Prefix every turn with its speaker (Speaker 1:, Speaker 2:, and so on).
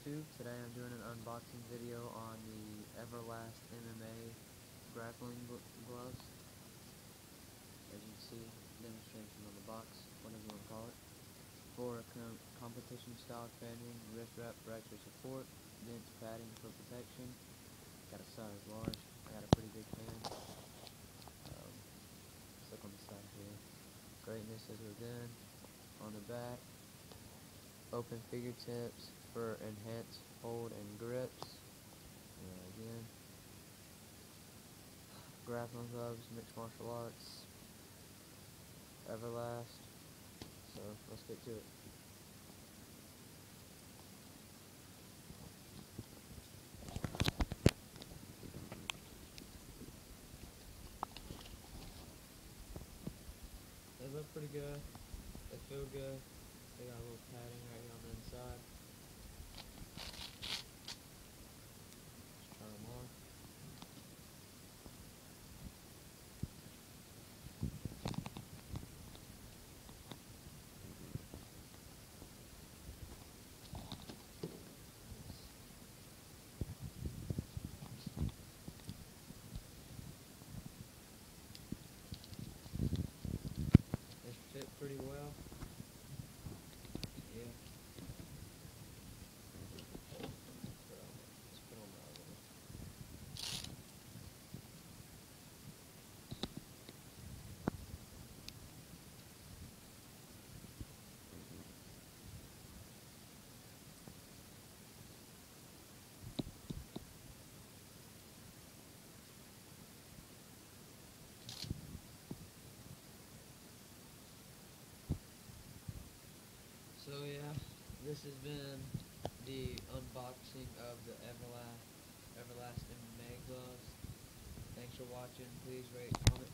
Speaker 1: YouTube. Today I'm doing an unboxing video on the Everlast MMA grappling gloves. As you can see, demonstration on the box, whatever you want to call it. For competition style training, wrist wrap fracture support, dense padding for protection. Got a size large. I got a pretty big hand. Let's look on the side here. Greatness is within. On the back, open fingertips for enhanced hold and grips. Again, grappling gloves, mixed martial arts, Everlast. So let's get to it. They look pretty good. They feel good. They got a little padding right here on the inside. Let's try them on. They fit pretty well. Yeah. Let's put on the other one. So yeah, this has been the unboxing of the Everlast MMA gloves. Thanks for watching. Please rate, comment,